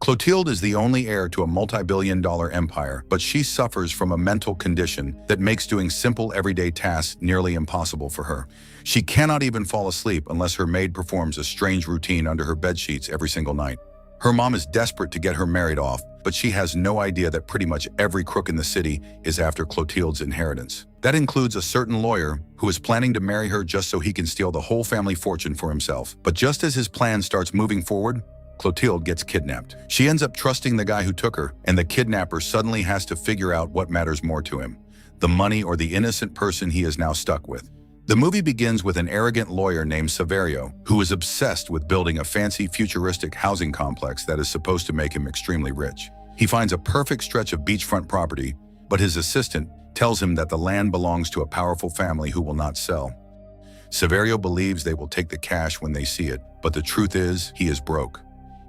Clotilde is the only heir to a multi-billion-dollar empire, but she suffers from a mental condition that makes doing simple everyday tasks nearly impossible for her. She cannot even fall asleep unless her maid performs a strange routine under her bedsheets every single night. Her mom is desperate to get her married off, but she has no idea that pretty much every crook in the city is after Clotilde's inheritance. That includes a certain lawyer who is planning to marry her just so he can steal the whole family fortune for himself. But just as his plan starts moving forward, Clotilde gets kidnapped. She ends up trusting the guy who took her, and the kidnapper suddenly has to figure out what matters more to him, the money or the innocent person he is now stuck with. The movie begins with an arrogant lawyer named Saverio, who is obsessed with building a fancy futuristic housing complex that is supposed to make him extremely rich. He finds a perfect stretch of beachfront property, but his assistant tells him that the land belongs to a powerful family who will not sell. Saverio believes they will take the cash when they see it, but the truth is, he is broke.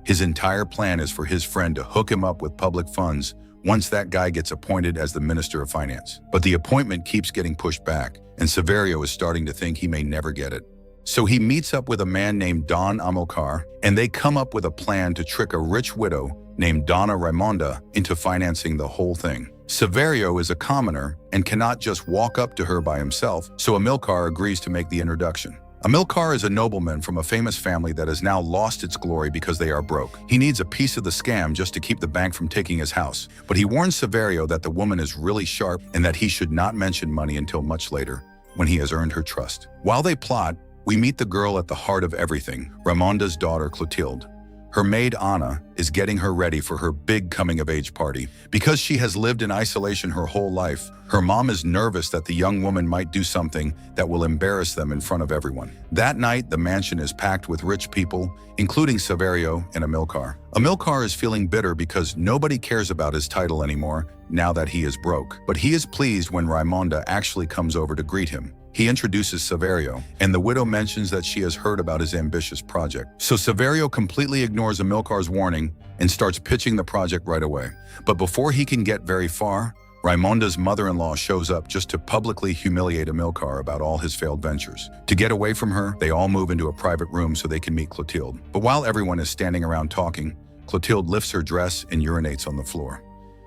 His entire plan is for his friend to hook him up with public funds once that guy gets appointed as the Minister of Finance. But the appointment keeps getting pushed back, and Saverio is starting to think he may never get it. So he meets up with a man named Don Amilcar, and they come up with a plan to trick a rich widow named Donna Raimonda into financing the whole thing. Saverio is a commoner and cannot just walk up to her by himself, so Amilcar agrees to make the introduction. Amilcar is a nobleman from a famous family that has now lost its glory because they are broke. He needs a piece of the scam just to keep the bank from taking his house. But he warns Saverio that the woman is really sharp and that he should not mention money until much later, when he has earned her trust. While they plot, we meet the girl at the heart of everything, Raimonda's daughter Clotilde. Her maid Anna is getting her ready for her big coming-of-age party. Because she has lived in isolation her whole life, her mom is nervous that the young woman might do something that will embarrass them in front of everyone. That night, the mansion is packed with rich people, including Saverio and Amilcar. Amilcar is feeling bitter because nobody cares about his title anymore now that he is broke. But he is pleased when Raimonda actually comes over to greet him. He introduces Saverio, and the widow mentions that she has heard about his ambitious project. So Saverio completely ignores Amilcar's warning and starts pitching the project right away. But before he can get very far, Raimonda's mother-in-law shows up just to publicly humiliate Amilcar about all his failed ventures. To get away from her, they all move into a private room so they can meet Clotilde. But while everyone is standing around talking, Clotilde lifts her dress and urinates on the floor.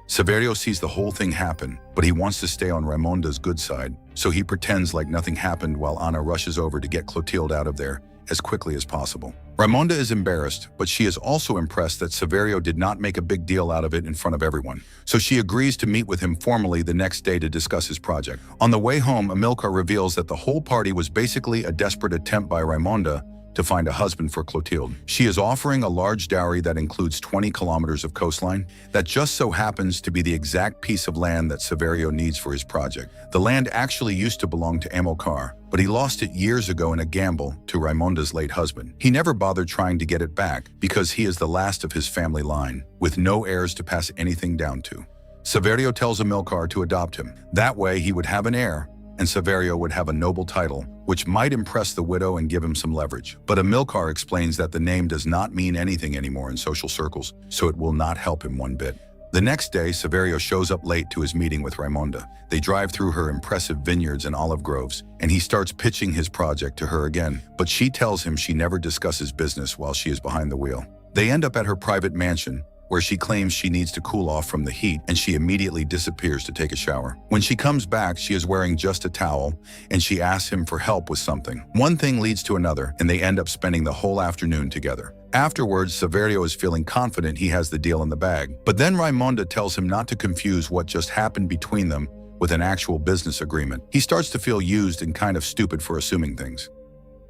Saverio sees the whole thing happen, but he wants to stay on Raimonda's good side, so he pretends like nothing happened while Anna rushes over to get Clotilde out of there as quickly as possible. Raimonda is embarrassed, but she is also impressed that Saverio did not make a big deal out of it in front of everyone. So she agrees to meet with him formally the next day to discuss his project. On the way home, Amilcar reveals that the whole party was basically a desperate attempt by Raimonda to find a husband for Clotilde. She is offering a large dowry that includes 20 kilometers of coastline that just so happens to be the exact piece of land that Saverio needs for his project. The land actually used to belong to Amilcar, but he lost it years ago in a gamble to Raimonda's late husband. He never bothered trying to get it back because he is the last of his family line, with no heirs to pass anything down to. Saverio tells Amilcar to adopt him. That way he would have an heir, and Saverio would have a noble title, which might impress the widow and give him some leverage. But Amilcar explains that the name does not mean anything anymore in social circles, so it will not help him one bit. The next day, Saverio shows up late to his meeting with Raimonda. They drive through her impressive vineyards and olive groves, and he starts pitching his project to her again, but she tells him she never discusses business while she is behind the wheel. They end up at her private mansion, where she claims she needs to cool off from the heat, and she immediately disappears to take a shower. When she comes back, she is wearing just a towel, and she asks him for help with something. One thing leads to another, and they end up spending the whole afternoon together. Afterwards, Saverio is feeling confident he has the deal in the bag. But then Raimonda tells him not to confuse what just happened between them with an actual business agreement. He starts to feel used and kind of stupid for assuming things.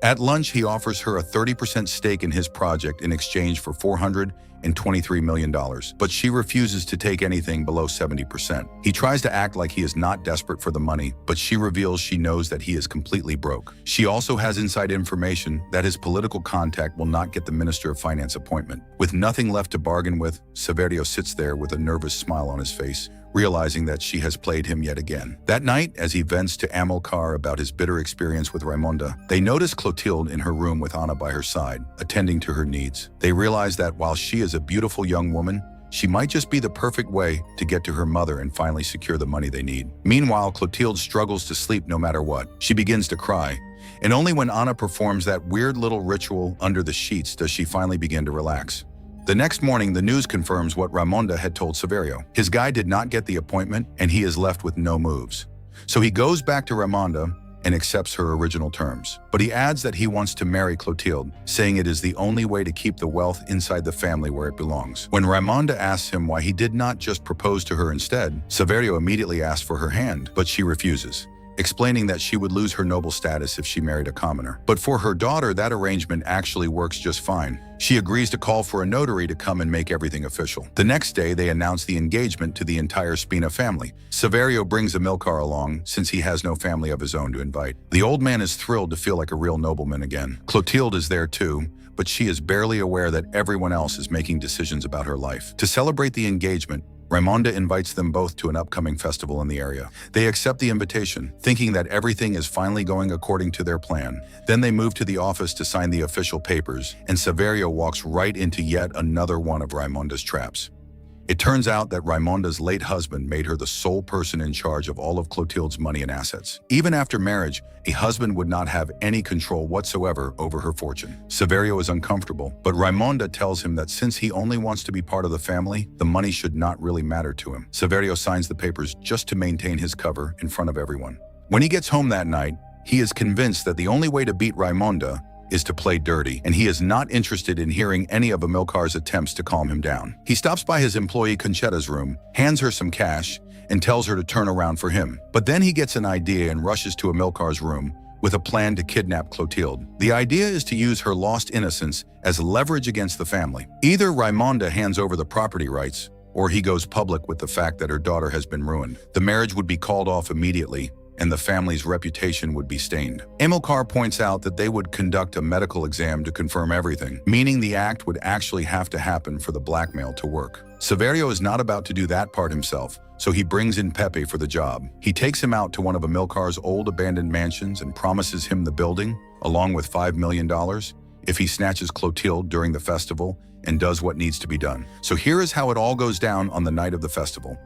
At lunch, he offers her a 30% stake in his project in exchange for $423 million, but she refuses to take anything below 70%. He tries to act like he is not desperate for the money, but she reveals she knows that he is completely broke. She also has inside information that his political contact will not get the Minister of Finance appointment. With nothing left to bargain with, Saverio sits there with a nervous smile on his face, realizing that she has played him yet again. That night, as he vents to Amilcar about his bitter experience with Raimonda, they notice Clotilde in her room with Anna by her side, attending to her needs. They realize that while she is a beautiful young woman, she might just be the perfect way to get to her mother and finally secure the money they need. Meanwhile, Clotilde struggles to sleep no matter what. She begins to cry, and only when Anna performs that weird little ritual under the sheets does she finally begin to relax. The next morning, the news confirms what Raimonda had told Saverio. His guy did not get the appointment, and he is left with no moves. So he goes back to Raimonda and accepts her original terms. But he adds that he wants to marry Clotilde, saying it is the only way to keep the wealth inside the family where it belongs. When Raimonda asks him why he did not just propose to her instead, Saverio immediately asks for her hand, but she refuses, explaining that she would lose her noble status if she married a commoner. But for her daughter, that arrangement actually works just fine. She agrees to call for a notary to come and make everything official. The next day, they announce the engagement to the entire Spina family. Saverio brings Amilcar along, since he has no family of his own to invite. The old man is thrilled to feel like a real nobleman again. Clotilde is there too, but she is barely aware that everyone else is making decisions about her life. To celebrate the engagement, Raimonda invites them both to an upcoming festival in the area. They accept the invitation, thinking that everything is finally going according to their plan. Then they move to the office to sign the official papers, and Saverio walks right into yet another one of Raimonda's traps. It turns out that Raimonda's late husband made her the sole person in charge of all of Clotilde's money and assets. Even after marriage, a husband would not have any control whatsoever over her fortune. Saverio is uncomfortable, but Raimonda tells him that since he only wants to be part of the family, the money should not really matter to him. Saverio signs the papers just to maintain his cover in front of everyone. When he gets home that night, he is convinced that the only way to beat Raimonda is to play dirty, and he is not interested in hearing any of Amilcar's attempts to calm him down. He stops by his employee Conchetta's room, hands her some cash, and tells her to turn around for him. But then he gets an idea and rushes to Amilcar's room with a plan to kidnap Clotilde. The idea is to use her lost innocence as leverage against the family. Either Raimonda hands over the property rights, or he goes public with the fact that her daughter has been ruined. The marriage would be called off immediately, and the family's reputation would be stained. Amilcar points out that they would conduct a medical exam to confirm everything, meaning the act would actually have to happen for the blackmail to work. Saverio is not about to do that part himself, so he brings in Pepe for the job. He takes him out to one of Amilcar's old abandoned mansions and promises him the building, along with $5 million, if he snatches Clotilde during the festival and does what needs to be done. So here is how it all goes down on the night of the festival.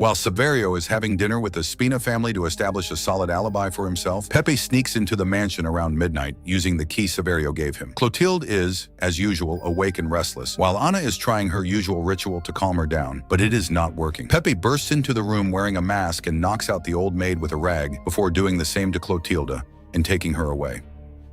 While Saverio is having dinner with the Spina family to establish a solid alibi for himself, Pepe sneaks into the mansion around midnight using the key Saverio gave him. Clotilde is, as usual, awake and restless, while Anna is trying her usual ritual to calm her down, but it is not working. Pepe bursts into the room wearing a mask and knocks out the old maid with a rag before doing the same to Clotilde and taking her away.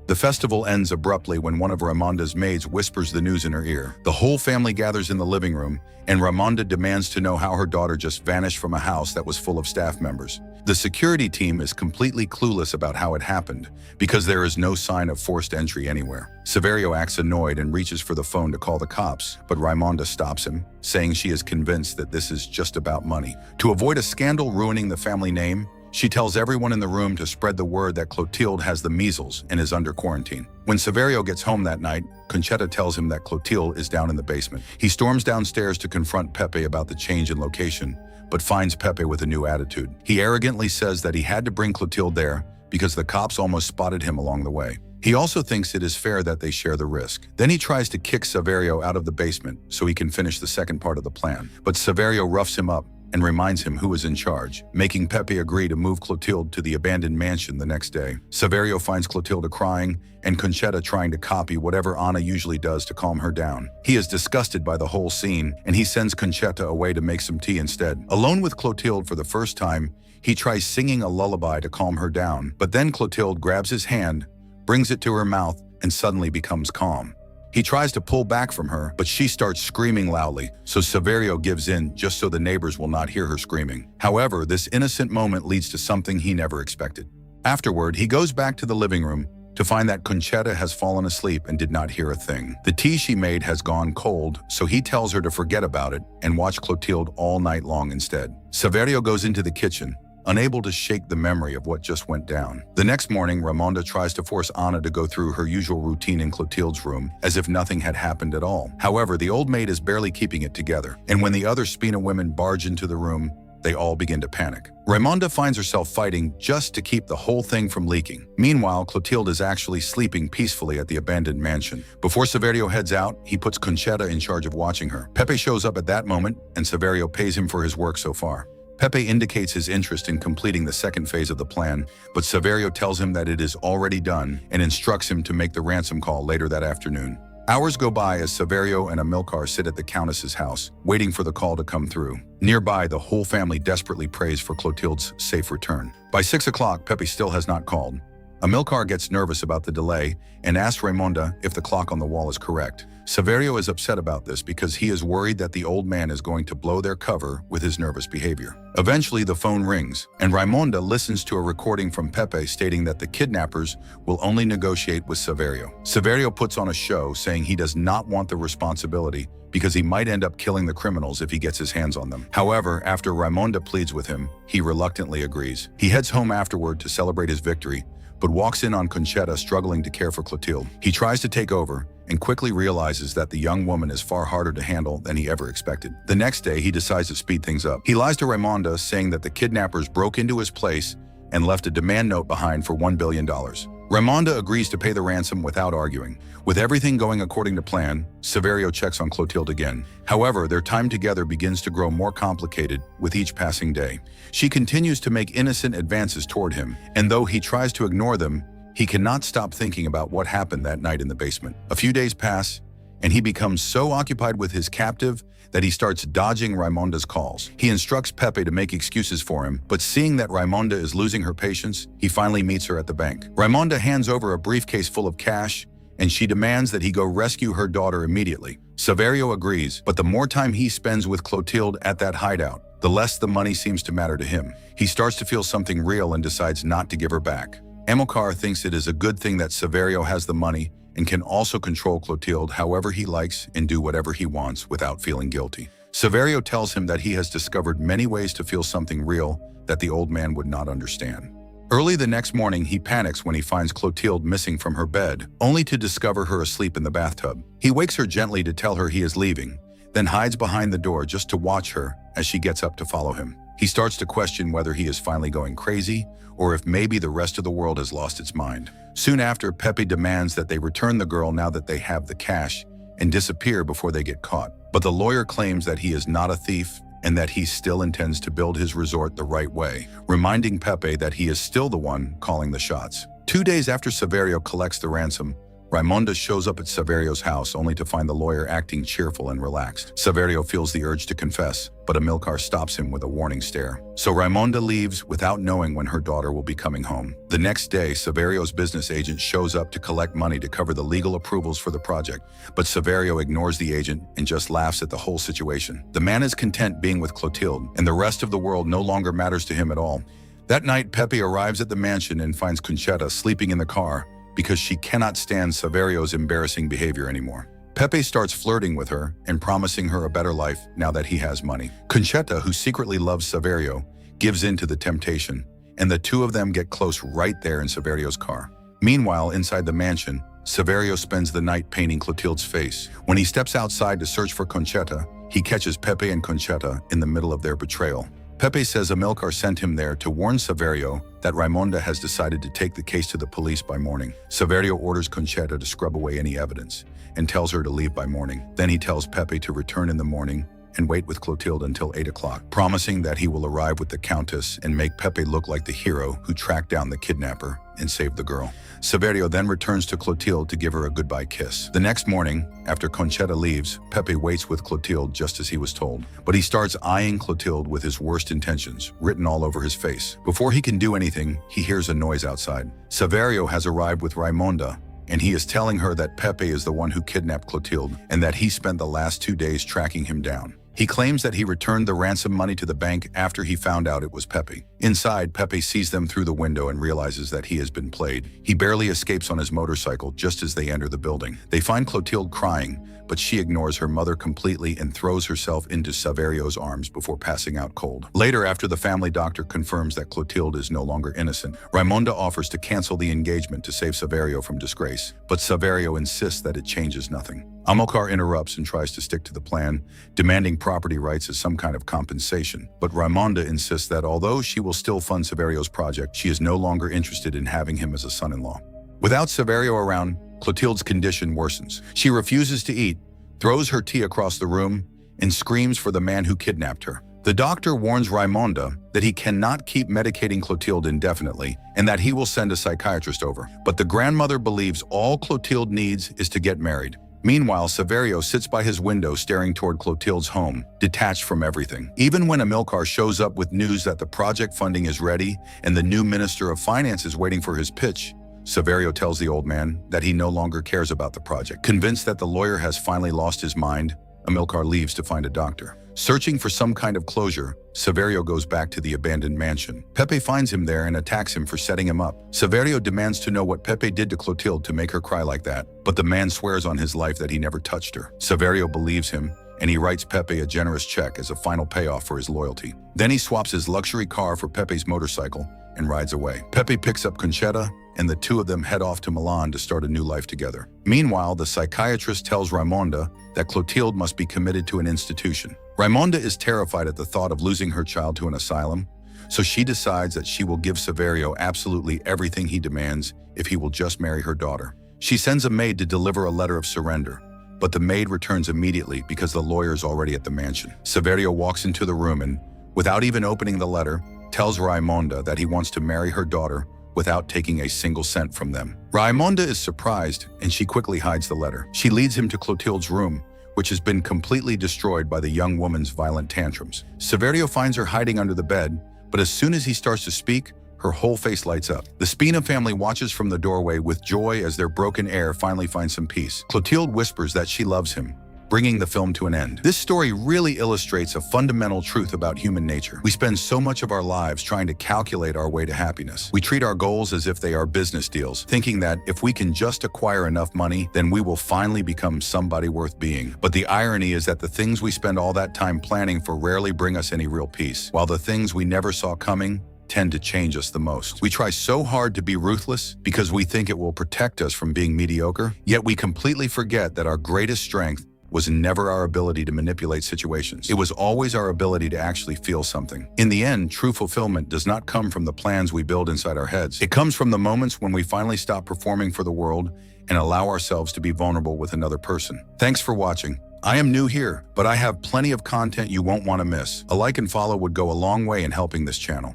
The festival ends abruptly when one of Raimonda's maids whispers the news in her ear. The whole family gathers in the living room, and Raimonda demands to know how her daughter just vanished from a house that was full of staff members. The security team is completely clueless about how it happened, because there is no sign of forced entry anywhere. Saverio acts annoyed and reaches for the phone to call the cops, but Raimonda stops him, saying she is convinced that this is just about money. To avoid a scandal ruining the family name, she tells everyone in the room to spread the word that Clotilde has the measles and is under quarantine. When Saverio gets home that night, Conchetta tells him that Clotilde is down in the basement. He storms downstairs to confront Pepe about the change in location, but finds Pepe with a new attitude. He arrogantly says that he had to bring Clotilde there because the cops almost spotted him along the way. He also thinks it is fair that they share the risk. Then he tries to kick Saverio out of the basement so he can finish the second part of the plan. But Saverio roughs him up and reminds him who is in charge, making Pepe agree to move Clotilde to the abandoned mansion the next day. Saverio finds Clotilde crying and Conchetta trying to copy whatever Anna usually does to calm her down. He is disgusted by the whole scene, and he sends Conchetta away to make some tea instead. Alone with Clotilde for the first time, he tries singing a lullaby to calm her down, but then Clotilde grabs his hand, brings it to her mouth, and suddenly becomes calm. He tries to pull back from her, but she starts screaming loudly, so Saverio gives in just so the neighbors will not hear her screaming. However, this innocent moment leads to something he never expected. Afterward, he goes back to the living room to find that Conchetta has fallen asleep and did not hear a thing. The tea she made has gone cold, so he tells her to forget about it and watch Clotilde all night long instead. Saverio goes into the kitchen, unable to shake the memory of what just went down. The next morning, Raimonda tries to force Anna to go through her usual routine in Clotilde's room, as if nothing had happened at all. However, the old maid is barely keeping it together, and when the other Spina women barge into the room, they all begin to panic. Raimonda finds herself fighting just to keep the whole thing from leaking. Meanwhile, Clotilde is actually sleeping peacefully at the abandoned mansion. Before Saverio heads out, he puts Conchetta in charge of watching her. Pepe shows up at that moment, and Saverio pays him for his work so far. Pepe indicates his interest in completing the second phase of the plan, but Saverio tells him that it is already done and instructs him to make the ransom call later that afternoon. Hours go by as Saverio and Amilcar sit at the Countess's house, waiting for the call to come through. Nearby, the whole family desperately prays for Clotilde's safe return. By 6 o'clock, Pepe still has not called. Amilcar gets nervous about the delay and asks Raimonda if the clock on the wall is correct. Saverio is upset about this because he is worried that the old man is going to blow their cover with his nervous behavior. Eventually, the phone rings, and Raimonda listens to a recording from Pepe stating that the kidnappers will only negotiate with Saverio. Saverio puts on a show saying he does not want the responsibility because he might end up killing the criminals if he gets his hands on them. However, after Raimonda pleads with him, he reluctantly agrees. He heads home afterward to celebrate his victory, but walks in on Conchetta struggling to care for Clotilde. He tries to take over and quickly realizes that the young woman is far harder to handle than he ever expected. The next day, he decides to speed things up. He lies to Raimonda, saying that the kidnappers broke into his place and left a demand note behind for $1 billion. Raimonda agrees to pay the ransom without arguing. With everything going according to plan, Saverio checks on Clotilde again. However, their time together begins to grow more complicated with each passing day. She continues to make innocent advances toward him, and though he tries to ignore them, he cannot stop thinking about what happened that night in the basement. A few days pass, and he becomes so occupied with his captive that he starts dodging Raimonda's calls. He instructs Pepe to make excuses for him, but seeing that Raimonda is losing her patience, he finally meets her at the bank. Raimonda hands over a briefcase full of cash, and she demands that he go rescue her daughter immediately. Saverio agrees, but the more time he spends with Clotilde at that hideout, the less the money seems to matter to him. He starts to feel something real and decides not to give her back. Amilcar thinks it is a good thing that Saverio has the money and can also control Clotilde however he likes and do whatever he wants without feeling guilty. Saverio tells him that he has discovered many ways to feel something real that the old man would not understand. Early the next morning, he panics when he finds Clotilde missing from her bed, only to discover her asleep in the bathtub. He wakes her gently to tell her he is leaving, then hides behind the door just to watch her as she gets up to follow him. He starts to question whether he is finally going crazy or if maybe the rest of the world has lost its mind. Soon after, Pepe demands that they return the girl now that they have the cash and disappear before they get caught. But the lawyer claims that he is not a thief and that he still intends to build his resort the right way, reminding Pepe that he is still the one calling the shots. 2 days after Saverio collects the ransom, Raimonda shows up at Saverio's house only to find the lawyer acting cheerful and relaxed. Saverio feels the urge to confess, but Amilcar stops him with a warning stare. So Raimonda leaves without knowing when her daughter will be coming home. The next day, Saverio's business agent shows up to collect money to cover the legal approvals for the project, but Saverio ignores the agent and just laughs at the whole situation. The man is content being with Clotilde, and the rest of the world no longer matters to him at all. That night, Pepe arrives at the mansion and finds Conchetta sleeping in the car, because she cannot stand Saverio's embarrassing behavior anymore. Pepe starts flirting with her and promising her a better life now that he has money. Conchetta, who secretly loves Saverio, gives in to the temptation, and the two of them get close right there in Saverio's car. Meanwhile, inside the mansion, Saverio spends the night painting Clotilde's face. When he steps outside to search for Conchetta, he catches Pepe and Conchetta in the middle of their betrayal. Pepe says Amilcar sent him there to warn Saverio that Raimonda has decided to take the case to the police by morning. Saverio orders Conchetta to scrub away any evidence and tells her to leave by morning. Then he tells Pepe to return in the morning and wait with Clotilde until 8 o'clock, promising that he will arrive with the Countess and make Pepe look like the hero who tracked down the kidnapper and saved the girl. Saverio then returns to Clotilde to give her a goodbye kiss. The next morning, after Conchetta leaves, Pepe waits with Clotilde just as he was told. But he starts eyeing Clotilde with his worst intentions written all over his face. Before he can do anything, he hears a noise outside. Saverio has arrived with Raimonda, and he is telling her that Pepe is the one who kidnapped Clotilde and that he spent the last 2 days tracking him down. He claims that he returned the ransom money to the bank after he found out it was Pepe. Inside, Pepe sees them through the window and realizes that he has been played. He barely escapes on his motorcycle just as they enter the building. They find Clotilde crying, but she ignores her mother completely and throws herself into Saverio's arms before passing out cold. Later, after the family doctor confirms that Clotilde is no longer innocent, Raimonda offers to cancel the engagement to save Saverio from disgrace, but Saverio insists that it changes nothing. Amilcar interrupts and tries to stick to the plan, demanding property rights as some kind of compensation. But Raimonda insists that although she will still fund Saverio's project, she is no longer interested in having him as a son-in-law. Without Saverio around, Clotilde's condition worsens. She refuses to eat, throws her tea across the room, and screams for the man who kidnapped her. The doctor warns Raimonda that he cannot keep medicating Clotilde indefinitely and that he will send a psychiatrist over. But the grandmother believes all Clotilde needs is to get married. Meanwhile, Saverio sits by his window staring toward Clotilde's home, detached from everything. Even when Amilcar shows up with news that the project funding is ready and the new Minister of Finance is waiting for his pitch, Saverio tells the old man that he no longer cares about the project. Convinced that the lawyer has finally lost his mind, Amilcar leaves to find a doctor. Searching for some kind of closure, Saverio goes back to the abandoned mansion. Pepe finds him there and attacks him for setting him up. Saverio demands to know what Pepe did to Clotilde to make her cry like that, but the man swears on his life that he never touched her. Saverio believes him, and he writes Pepe a generous check as a final payoff for his loyalty. Then he swaps his luxury car for Pepe's motorcycle and rides away. Pepe picks up Conchetta, and the two of them head off to Milan to start a new life together. Meanwhile, the psychiatrist tells Raimonda that Clotilde must be committed to an institution. Raimonda is terrified at the thought of losing her child to an asylum, so she decides that she will give Saverio absolutely everything he demands if he will just marry her daughter. She sends a maid to deliver a letter of surrender, but the maid returns immediately because the lawyer is already at the mansion. Saverio walks into the room and, without even opening the letter, tells Raimonda that he wants to marry her daughter without taking a single cent from them. Raimonda is surprised, and she quickly hides the letter. She leads him to Clotilde's room, which has been completely destroyed by the young woman's violent tantrums. Saverio finds her hiding under the bed, but as soon as he starts to speak, her whole face lights up. The Spina family watches from the doorway with joy as their broken heir finally finds some peace. Clotilde whispers that she loves him, bringing the film to an end. This story really illustrates a fundamental truth about human nature. We spend so much of our lives trying to calculate our way to happiness. We treat our goals as if they are business deals, thinking that if we can just acquire enough money, then we will finally become somebody worth being. But the irony is that the things we spend all that time planning for rarely bring us any real peace, while the things we never saw coming tend to change us the most. We try so hard to be ruthless because we think it will protect us from being mediocre, yet we completely forget that our greatest strength was never our ability to manipulate situations. It was always our ability to actually feel something. In the end, true fulfillment does not come from the plans we build inside our heads. It comes from the moments when we finally stop performing for the world and allow ourselves to be vulnerable with another person. Thanks for watching. I am new here, but I have plenty of content you won't want to miss. A like and follow would go a long way in helping this channel.